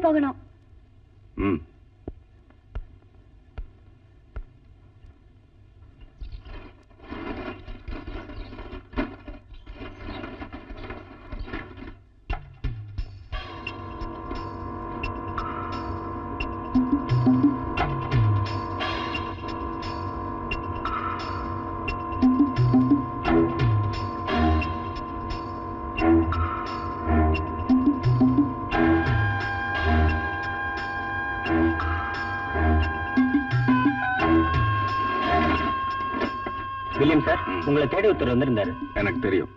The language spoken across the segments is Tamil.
போகணும். வில்லியம் சார், உங்களை தேடி ஒருத்தர் வந்திருந்தாரு. எனக்கு தெரியும்.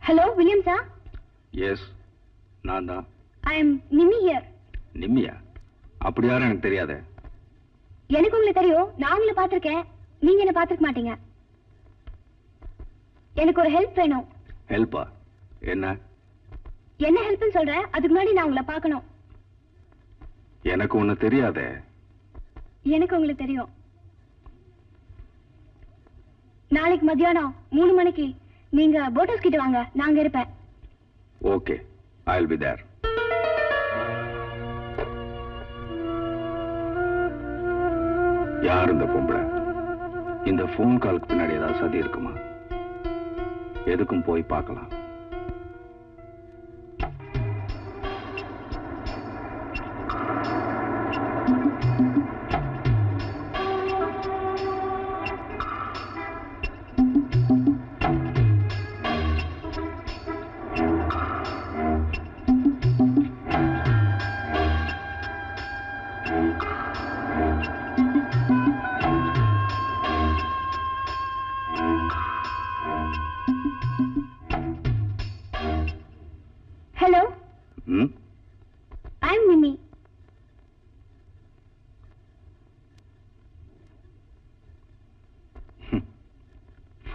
Hello, William sir? Yes, நான் தான். I am Nimi here. நிம்மியா? அப்படி யாரும் எனக்கு தெரியாதே. எனக்கு உங்களை தெரியும். நான் உங்களை பார்த்திருக்கேன். நீங்க என்ன பார்த்திருக்க மாட்டீங்க. எனக்கு ஒரு ஹெல்ப் வேணும். ஹெல்ப்பா? என்ன? என்ன ஹெல்ப்னு சொல்றேன். அதுக்கு முன்னாடி நான் உங்களை பார்க்கணும். எனக்கு ஒண்ணு தெரியாதே. எனக்கு உங்களை தெரியும். நாளைக்கு மத்தியானம் 3 மணிக்கு நீங்க போட் ஹவுஸ் கிட்ட வாங்க. நாங்க இருப்பேன். Okay, I'll be there. யார் இந்த பொம்பளை? இந்த போன் காலுக்கு பின்னாடி ஏதாவது சதி இருக்குமா? எதுக்கும் போய் பார்க்கலாம்.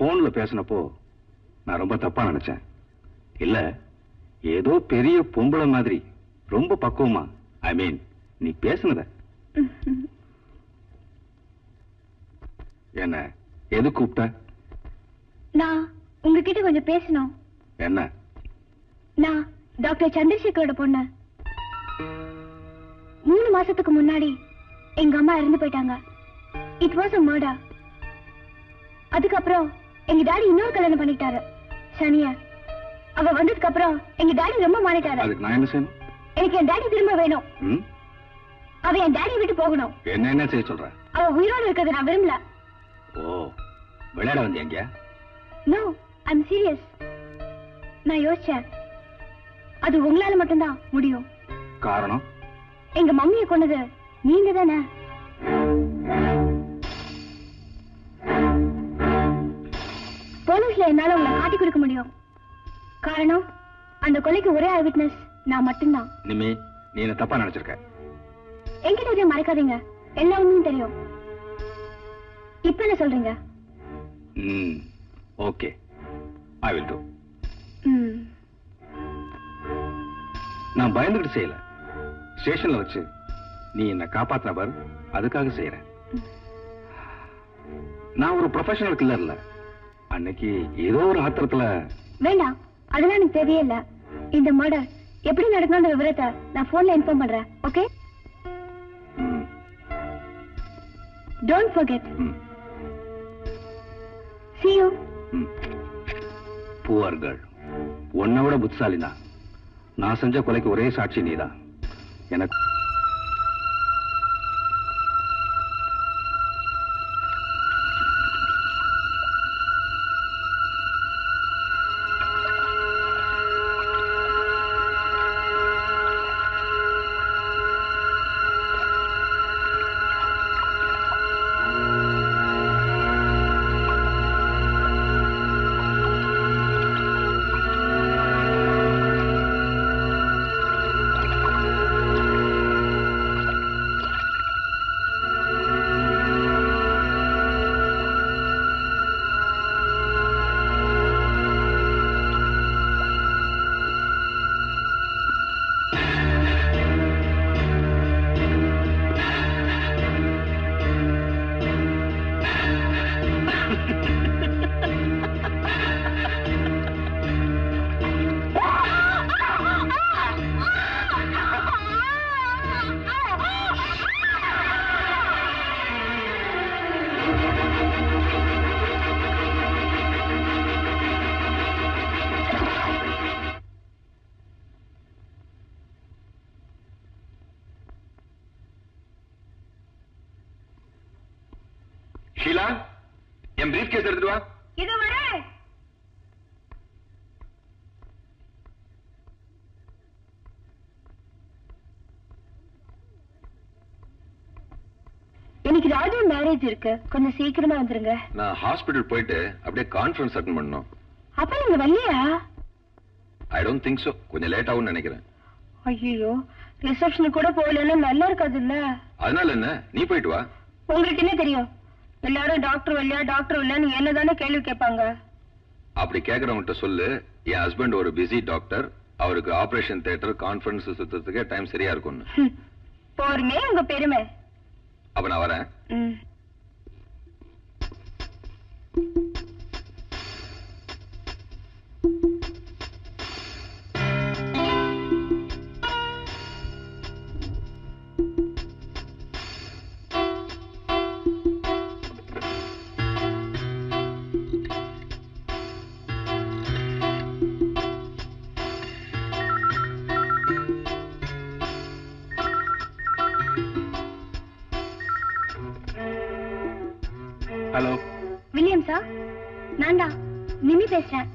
போன்ல பேசினப்போ நான் ரொம்ப தப்பா நினைச்சேன். இல்ல, ஏதோ பெரிய பொம்பளை மாதிரி ரொம்ப பக்குவமா, ஐ மீன் நீ பேசுனத. என்ன எது கூப்பிட்ட? நான் உங்ககிட்ட கொஞ்சம் பேசணும். என்ன? நான் டாக்டர் சந்திரசேகரோட பொண்ணு. 3 மாசத்துக்கு முன்னாடி எங்க அம்மா இறந்து போயிட்டாங்க. It was a murder. அதுக்கப்புறம் எங்க டாடி இன்னொரு கல்யாணம் பண்ணிட்டாரு, சனிய. அவ வந்ததுக்கு அப்புறம் எங்க டாடி ரொம்ப மாறிட்டாரு. அதுக்கு நான் என்ன செய்யணும்? எனக்கு என் டாடி திரும்ப வேணும். அவ என் டாடி விட்டு போகணும். என்ன செய்ய சொல்ற? அவ உயிரோடு இருக்கிறத நான் விரும்பல. ஓ, விளையாட வந்தியா இங்க? No, I'm serious. நான் யோசிச்சேன், அது உங்களால மட்டும்தான் முடியும். காரணம்? எங்க மம்மியை கொண்டது நீங்க தானே. போலீஸ்ல என்னால உங்களை காட்டி கொடுக்க முடியும். காரணம், அந்த கொலைக்கு ஒரே ஐ விட்னஸ் நான் மட்டும்தான். நிமி, நீ என்ன தப்பா நினைச்சிருக்க. என்கிட்ட எதையும் மறைக்காதீங்க, எல்லா உண்மையும் தெரியும். இப்ப என்ன சொல்றீங்க? Okay, I will do. நான் பயந்துகிட்டு செய்யல, ஸ்டேஷன்ல வச்சு நீ என்ன காப்பாத்தின பாரு, அதுக்காக செய்யறேன். நான் ஒரு ப்ரொஃபஷனல் கில்லர் இல்ல. அன்னைக்கு ஏதோ ஒரு ஆத்திரத்துல. வேண்டாம், அதெல்லாம் எனக்கு தேவையே இல்ல. இந்த மர்டர் எப்படி நடக்கணும்ன்ற விவரத்தை நான் போன்ல இன்ஃபார்ம் பண்றேன். Okay, don't forget. See you. Poor girl. உன்னை விட புத்திசாலிதான். நான் செஞ்ச கொலைக்கு ஒரே சாட்சி நீதான். எனக்கு ஷீலா, என் பிரீஃப் கேஸ் எடுத்துட்டு வா. இது வரை இன்னைக்கு ராஜு மேரேஜ் இருக்கு, கொஞ்சம் சீக்கிரமா வந்துருங்க. நான் ஹாஸ்பிடல் போயிட்டு அப்படியே கான்ஃபரன்ஸ் அட்டெண்ட் பண்ணனும். அப்ப நீங்க வரலையா? I don't think so. கொஞ்சம் லேட் ஆகும்னு நினைக்கிறேன். ஐயோ, ரிசப்ஷன் கூட போகலன்னா நல்லா இருக்காது இல்ல? அதனால என்ன, நீ போயிட்டு வா. உங்களுக்கு என்ன தெரியும்? எல்லாரும் டாக்டர் இல்லையா டாக்டர் இல்லைன்னு என்னதானே கேள்வி கேட்பாங்க. அப்படி கேக்குறவங்கிட்ட சொல்லு, என் ஹஸ்பண்ட் ஒரு பிஸி டாக்டர், அவருக்கு ஆபரேஷன் தியேட்டர் கான்ஃபரன்ஸ் சுத்தத்துக்கே டைம் சரியா இருக்கும்னு. போருமே உங்க பெருமை. அப்ப நான் வரேன். ஹலோ வில்லியம் சார், நான் தான் நிமி பேசுறேன்.